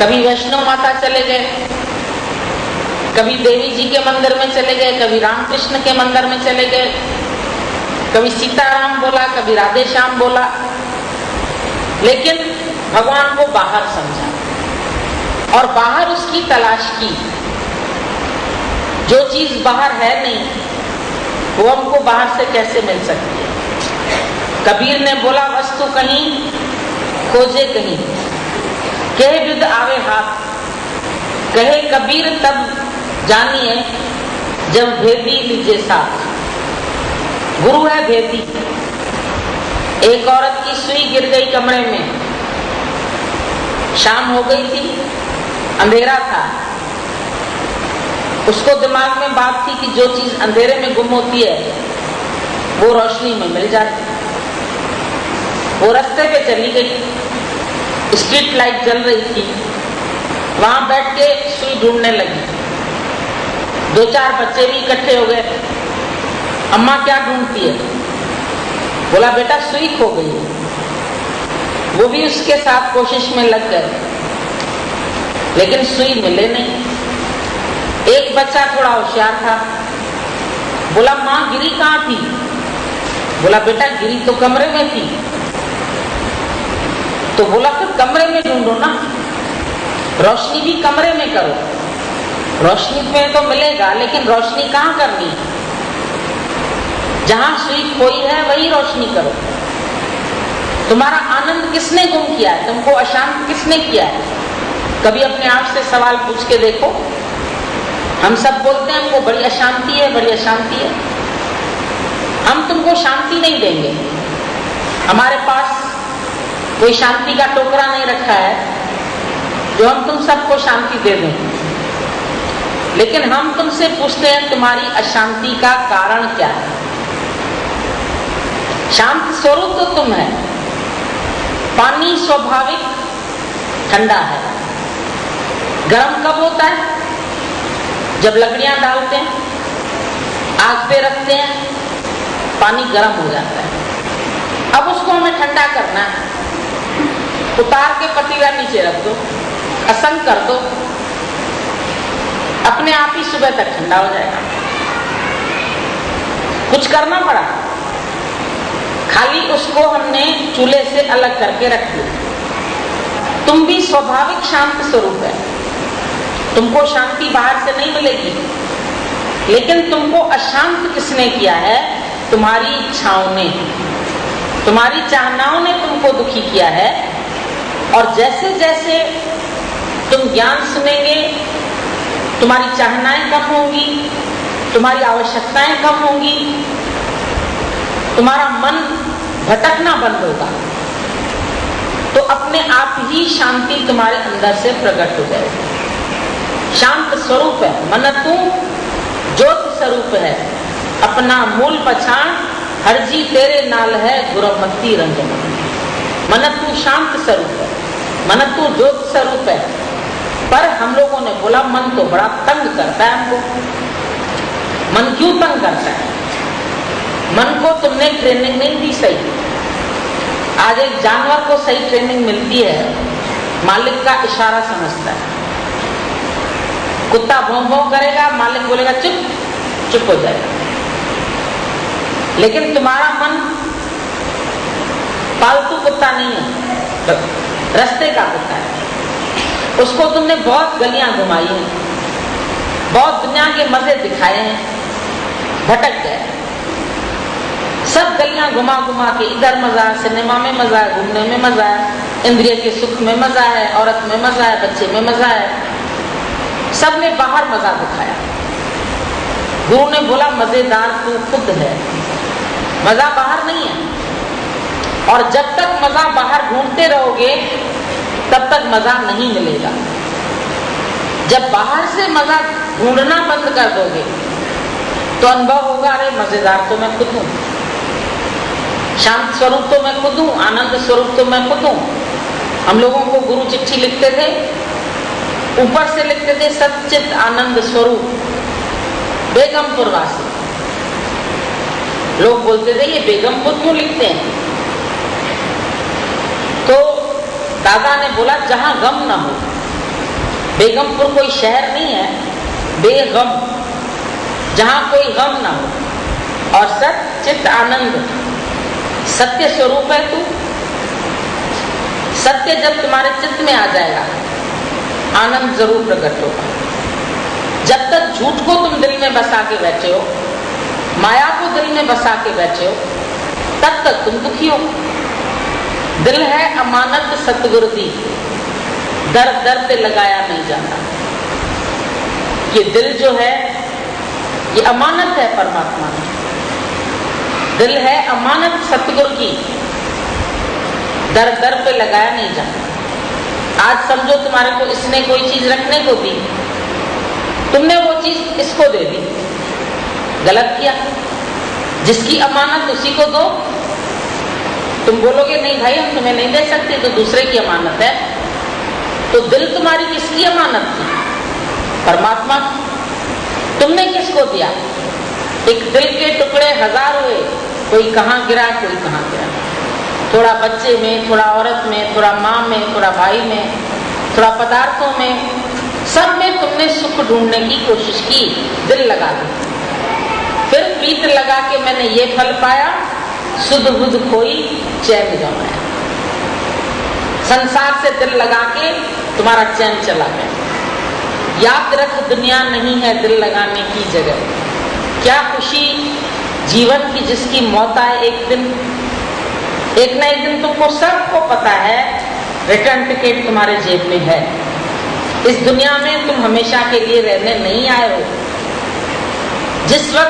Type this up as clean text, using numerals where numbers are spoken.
कभी वैष्णो माता चले गए, कभी देवी जी के मंदिर में चले गए, कभी रामकृष्ण के मंदिर में चले गए, कभी सीताराम बोला, कभी राधे श्याम बोला, लेकिन भगवान को बाहर समझा और बाहर उसकी तलाश की। जो चीज बाहर है नहीं वो हमको बाहर से कैसे मिल सकती है। कबीर ने बोला वस्तु कहीं खोजे कहीं, कहे विद आवे हाथ, कहे कबीर तब जानिए जब भेदी लीजिए साथ। गुरु है भेदी। एक औरत की सुई गिर गई कमरे में, शाम हो गई थी, अंधेरा था। उसको दिमाग में बात थी कि जो चीज अंधेरे में गुम होती है वो रोशनी में मिल जाती। वो रास्ते पे चली गई, स्ट्रीट लाइट जल रही थी, वहां बैठ के सुई ढूंढने लगी। 2-4 बच्चे भी इकट्ठे हो गए। अम्मा क्या ढूंढती है? बोला बेटा सुई खो गई है। वो भी उसके साथ कोशिश में लग गए, लेकिन सुई मिले नहीं। एक बच्चा थोड़ा होशियार था, बोला माँ गिरी कहाँ थी? बोला बेटा गिरी तो कमरे में थी। तो बोला फिर कमरे में ढूंढो ना, रोशनी भी कमरे में करो। रोशनी में तो मिलेगा, लेकिन रोशनी कहाँ करनी है? जहां सुई खोई है वही रोशनी करो। तुम्हारा आनंद किसने गुम किया है? तुमको अशांत किसने किया है? कभी अपने आप से सवाल पूछ के देखो। हम सब बोलते हैं हमको बड़ी अशांति है, बड़ी अशांति है। हम तुमको शांति नहीं देंगे। हमारे पास कोई शांति का टोकरा नहीं रखा है जो हम तुम सबको शांति दे दें। लेकिन हम तुमसे पूछते हैं तुम्हारी अशांति का कारण क्या है? शांत स्वरूप तो तुम है। पानी स्वाभाविक ठंडा है। गर्म कब होता है? जब लकड़ियां डालते हैं, आग पे रखते हैं, पानी गर्म हो जाता है। अब उसको हमें ठंडा करना है। उतार के पतीला नीचे रख दो, असंग कर दो, अपने आप ही सुबह तक ठंडा हो जाएगा। कुछ करना पड़ा, खाली उसको हमने चूल्हे से अलग करके रख दिया। तुम भी स्वाभाविक शांत स्वरूप है। तुमको शांति बाहर से नहीं मिलेगी, लेकिन तुमको अशांत किसने किया है? तुम्हारी इच्छाओं ने, तुम्हारी चाहनाओं ने तुमको दुखी किया है। और जैसे जैसे तुम ज्ञान सुनेंगे, तुम्हारी चाहनाएं कम होंगी, तुम्हारी आवश्यकताएं कम होंगी, तुम्हारा मन भटकना बंद होगा, तो अपने आप ही शांति तुम्हारे अंदर से प्रकट हो जाएगी। शांत स्वरूप है मन तू, ज्योत स्वरूप है अपना मूल पछाण, हरजी तेरे नाल है गुरमती रंजन। मन तू शांत स्वरूप है, मन तू ज्योत स्वरूप है। पर हम लोगों ने बोला मन तो बड़ा तंग करता है हमको। मन क्यों तंग करता है? मन को तुमने ट्रेनिंग नहीं दी सही। आज एक जानवर को सही ट्रेनिंग मिलती है, मालिक का इशारा समझता है। कुत्ता भौं भौं करेगा, मालिक बोलेगा चुप, चुप हो जाएगा। लेकिन तुम्हारा मन पालतू कुत्ता नहीं है, रास्ते का कुत्ता है। उसको तुमने बहुत गलियां घुमाई हैं, बहुत दुनिया के मजे दिखाए हैं, भटक गए। सब गलियां घुमा घुमा के इधर मजा है, सिनेमा में मजा है, घूमने में मजा है, इंद्रिय के सुख में मजा है, औरत में मजा है, बच्चे में मजा है। सबने बाहर मजा दिखाया। गुरु ने बोला मजेदार तू खुद है, मजा बाहर नहीं है। और जब तक मजा बाहर ढूंढते रहोगे तब तक मजा नहीं मिलेगा। जब बाहर से मजा ढूंढना बंद कर दोगे तो अनुभव होगा, अरे मजेदार तो मैं खुद हूं, शांत स्वरूप तो मैं खुद हूं, आनंद स्वरूप तो मैं खुद हूं। हम लोगों को गुरु चिट्ठी लिखते थे, ऊपर से लिखते थे सच्चित आनंद स्वरूप बेगमपुर वासी। लोग बोलते थे ये बेगमपुर क्यों लिखते हैं? तो दादा ने बोला जहां गम ना हो बेगमपुर कोई शहर नहीं है, बेगम, जहां कोई गम ना हो। और सत चित्त आनंद, सत्य स्वरूप है तू। सत्य जब तुम्हारे चित्त में आ जाएगा, आनंद जरूर प्रकट होगा। जब तक झूठ को तुम दिल में बसा के बैठे हो, माया को दिल में बसा के बैठे हो, तब तक तुम दुखी हो। दिल है अमानत सतगुरु दी, दर दर पे लगाया नहीं जाता। ये दिल जो है ये अमानत है परमात्मा की। दिल है अमानत सतगुरु की, दर दर पे लगाया नहीं जाता। आज समझो तुम्हारे को इसने कोई चीज रखने को दी, तुमने वो चीज इसको दे दी, गलत किया। जिसकी अमानत उसी को दो। तुम बोलोगे नहीं भाई हम तुम्हें नहीं दे सकते, तो दूसरे की अमानत है। तो दिल तुम्हारी किसकी अमानत थी? परमात्मा। तुमने किसको दिया? एक दिल के टुकड़े हजार हुए, कोई कहाँ गिरा कोई कहाँ गिरा। थोड़ा बच्चे में, थोड़ा औरत में, थोड़ा माँ में, थोड़ा भाई में, थोड़ा पदार्थों में, सब में तुमने सुख ढूंढने की कोशिश की, दिल लगा दी। फिर प्रीत लगा के मैंने ये फल पाया, सुध बुध खोई चैन जमाया। संसार से दिल लगा के तुम्हारा चैन चला गया। याद रख दुनिया नहीं है दिल लगाने की जगह। क्या खुशी जीवन की जिसकी मौत आए एक दिन। एक ना एक दिन तुमको सबको पता है, रिटर्न टिकट तुम्हारे जेब में है। इस दुनिया में तुम हमेशा के लिए रहने नहीं आए हो। जिस वक्त